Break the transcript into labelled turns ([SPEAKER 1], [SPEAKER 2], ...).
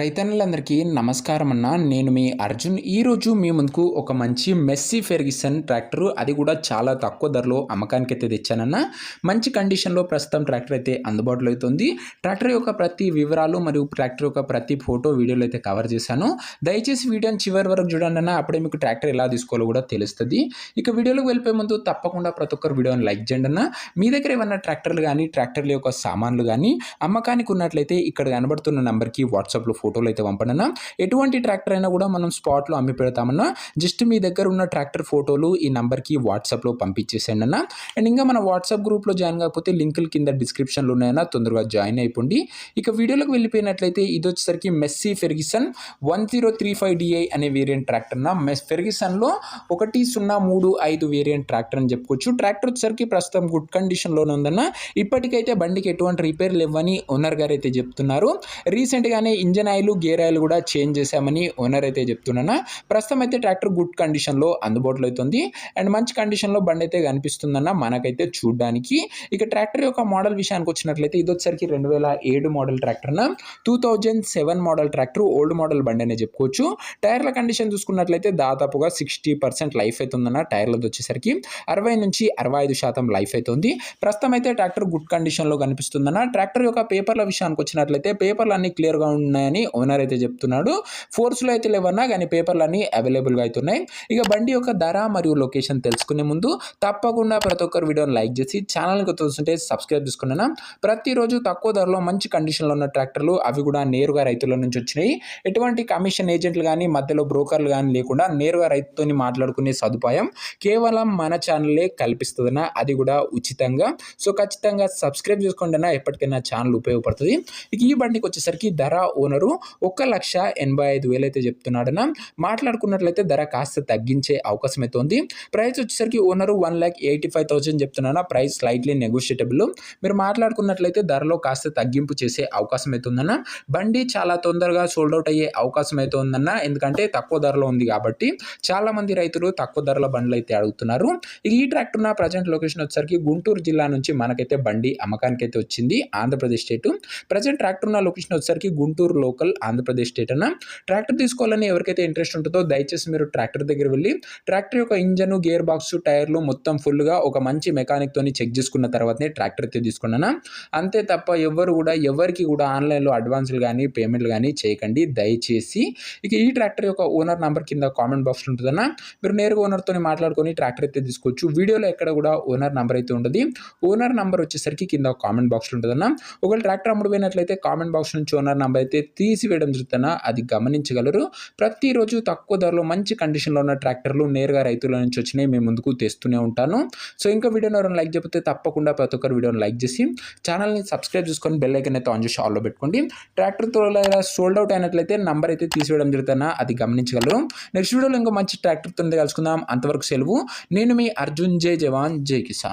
[SPEAKER 1] రైతన్నలందరికీ నమస్కారం అన్న. నేను మీ అర్జున్. ఈరోజు మీ ముందుకు ఒక మంచి మెస్సీ ఫెర్గుసన్ ట్రాక్టర్, అది కూడా చాలా తక్కువ ధరలో అమ్మకానికైతే తెచ్చానన్న. మంచి కండిషన్లో ప్రస్తుతం ట్రాక్టర్ అయితే అందుబాటులో అయితే ఉంది. ట్రాక్టర్ యొక్క ప్రతి వివరాలు మరియు ట్రాక్టర్ యొక్క ప్రతి ఫోటో వీడియోలో అయితే కవర్ చేశాను. దయచేసి వీడియోని చివరి వరకు చూడండి అన్న, అప్పుడే మీకు ట్రాక్టర్ ఎలా తీసుకోవాలో కూడా తెలుస్తుంది. ఇక వీడియోలోకి వెళ్ళిపోయే ముందు తప్పకుండా ప్రతి ఒక్కరు వీడియోని లైక్ చేయండి అన్న. మీ దగ్గర ఏమన్నా ట్రాక్టర్లు కానీ ట్రాక్టర్ల యొక్క సామాన్లు కానీ అమ్మకానికి ఉన్నట్లయితే ఇక్కడ కనబడుతున్న నెంబర్కి వాట్సాప్లో ఫోటోలు అయితే పంపడన్నా. ఎటువంటి ట్రాక్టర్ అయినా కూడా మనం స్పాట్లో అమ్మి పెడతామన్నా. జస్ట్ మీ దగ్గర ఉన్న ట్రాక్టర్ ఫోటోలు ఈ నెంబర్కి వాట్సాప్లో పంపించేసేయండి అన్న. అండ్ ఇంకా మన వాట్సాప్ గ్రూప్లో జాయిన్ కాకపోతే లింకులు కింద డిస్క్రిప్షన్లో ఉన్నాయన్నా, తొందరగా జాయిన్ అయిపోండి. ఇక వీడియోలోకి వెళ్ళిపోయినట్లయితే ఇది వచ్చేసరికి మెస్సీ ఫెర్గుసన్ 1035DI అనే వేరియంట్ ట్రాక్టర్ అన్న. ఫెర్గుసన్లో 1035 వేరియంట్ ట్రాక్టర్ అని చెప్పుకోవచ్చు. ట్రాక్టర్ వచ్చేసరికి ప్రస్తుతం గుడ్ కండిషన్లోనే ఉందన్న. ఇప్పటికైతే బండికి ఎటువంటి రిపేర్లు ఇవ్వని ఓనర్ గారు అయితే చెప్తున్నారు. రీసెంట్గానే ఇంజన్ ఆయిల్ గేర్ ఆయిల్ కూడా చేంజ్ చేశామని ఓనర్ అయితే చెప్తున్నా. ప్రస్తుతం అయితే ట్రాక్టర్ గుడ్ కండిషన్లో అందుబాటులో అవుతుంది. అండ్ మంచి కండిషన్లో బండి అయితే కనిపిస్తుందన్న మనకైతే చూడడానికి. ఇక ట్రాక్టర్ యొక్క మోడల్ విషయానికి వచ్చినట్లయితే ఇది వచ్చేసరికి 2007 మోడల్ ట్రాక్టర్ అన్న. 2007 మోడల్ ట్రాక్టర్, ఓల్డ్ మోడల్ బండి అనే చెప్పుకోవచ్చు. టైర్ల కండిషన్ చూసుకున్నట్లయితే దాదాపుగా 60% లైఫ్ అవుతుందన్న. టైర్లది వచ్చేసరికి 60 నుంచి 65% లైఫ్ అవుతుంది. ప్రస్తుతం అయితే ట్రాక్టర్ గుడ్ కండిషన్లో కనిపిస్తుందన్న. ట్రాక్టర్ యొక్క పేపర్ల విషయానికి వచ్చినట్లయితే పేపర్లు అన్ని క్లియర్గా ఉన్నాయని ఓనర్ అయితే చెప్తున్నాడు. ఫోర్స్లో అయితే లేవన్నా కానీ పేపర్లు అన్నీ అవైలబుల్గా అవుతున్నాయి. ఇక బండి యొక్క ధర మరియు లొకేషన్ తెలుసుకునే ముందు తప్పకుండా ప్రతి ఒక్కరు వీడియోని లైక్ చేసి ఛానల్కి చూస్తుంటే సబ్స్క్రైబ్ చేసుకున్నాను. ప్రతిరోజు తక్కువ ధరలో మంచి కండిషన్లో ఉన్న ట్రాక్టర్లు, అవి కూడా నేరుగా రైతుల నుంచి వచ్చినాయి. ఎటువంటి కమిషన్ ఏజెంట్లు కానీ మధ్యలో బ్రోకర్లు కానీ లేకుండా నేరుగా రైతుతో మాట్లాడుకునే సదుపాయం కేవలం మన ఛానల్లే కల్పిస్తుందన్న, అది కూడా ఉచితంగా. సో ఖచ్చితంగా సబ్స్క్రైబ్ చేసుకోండి అన్న, ఎప్పటికైనా ఛానల్ ఉపయోగపడుతుంది. ఇక ఈ బండికి వచ్చేసరికి ధర ఓనరు 1,85,000 అయితే చెప్తున్నాడన్న. మాట్లాడుకున్నట్లయితే ధర కాస్త తగ్గించే అవకాశం అయితే ఉంది. ప్రైస్ వచ్చేసరికి ఓనరు 1,85,000 చెప్తున్నా. Price slightly negotiable. మీరు మాట్లాడుకున్నట్లయితే ధరలో కాస్త తగ్గింపు చేసే అవకాశం అయితే ఉందన్న. బండి చాలా తొందరగా సోల్డ్ అవుట్ అయ్యే అవకాశం అయితే ఉందన్న, ఎందుకంటే తక్కువ ధరలో ఉంది కాబట్టి. చాలా మంది రైతులు తక్కువ ధరల బండ్లు అయితే అడుగుతున్నారు. ఈ ట్రాక్టర్ నా ప్రజెంట్ లొకేషన్ వచ్చేసరికి గుంటూరు జిల్లా నుంచి మనకైతే బండి అమ్మకానికి అయితే వచ్చింది, ఆంధ్రప్రదేశ్ స్టేట్. ప్రజెంట్ ట్రాక్టర్ నా లొకేషన్ వచ్చేసరికి గుంటూరు లోకల్, ఆంధ్రప్రదేశ్ స్టేట్ అన్న. ట్రాక్టర్ తీసుకోవాలని ఎవరికైతే ఇంట్రెస్ట్ ఉంటుందో దయచేసి మీరు ట్రాక్టర్ దగ్గర వెళ్ళి ట్రాక్టర్ యొక్క ఇంజన్, గేర్ బాక్స్, టైర్లు మొత్తం ఫుల్గా ఒక మంచి మెకానిక్ తోని చెక్ చేసుకున్న తర్వాతనే ట్రాక్టర్ అయితే తీసుకున్నాను. అంతే తప్ప ఎవరికి కూడా ఆన్లైన్లో అడ్వాన్స్లు కానీ పేమెంట్లు కానీ చేయకండి దయచేసి. ఇక ఈ ట్రాక్టర్ యొక్క ఓనర్ నెంబర్ కింద కామెంట్ బాక్స్లో ఉంటుందన్న. మీరు నేరుగా ఓనర్తో మాట్లాడుకొని ట్రాక్టర్ అయితే తీసుకోవచ్చు. వీడియోలో ఎక్కడ కూడా ఓనర్ నెంబర్ అయితే ఉండదు. ఓనర్ నెంబర్ వచ్చేసరికి కింద కామెంట్ బాక్స్లో ఉంటుందన్న. ఒకవేళ ట్రాక్టర్ అమ్ముడు పోయినట్లయితే కామెంట్ బాక్స్ నుంచి ఓనర్ నెంబర్ అయితే తీసివేయడం జరుగుతున్నా, అది గమనించగలరు. ప్రతిరోజు తక్కువ ధరలో మంచి కండిషన్లో ఉన్న ట్రాక్టర్లు నేరుగా రైతుల నుంచి వచ్చినాయి మేము ముందుకు తెస్తూనే ఉంటాను. సో ఇంకా వీడియోని ఎవరైనా లైక్ చెప్పితే తప్పకుండా ప్రతి ఒక్కరు వీడియోని లైక్ చేసి ఛానల్ని సబ్స్క్రైబ్ చేసుకొని బెల్ ఐకాన్ అయితే ఆన్ చేసి ఆల్లో పెట్టుకోండి. ట్రాక్టర్తో సోల్డ్ అవుట్ అయినట్లయితే నంబర్ అయితే తీసివేయడం జరుగుతున్నా, అది గమనించగలరు. నెక్స్ట్ వీడియోలో ఇంకా మంచి ట్రాక్టర్తో కలుసుకుందాం. అంతవరకు సెలవు. నేను మీ అర్జున్. జై జవాన్ జై కిసాన్.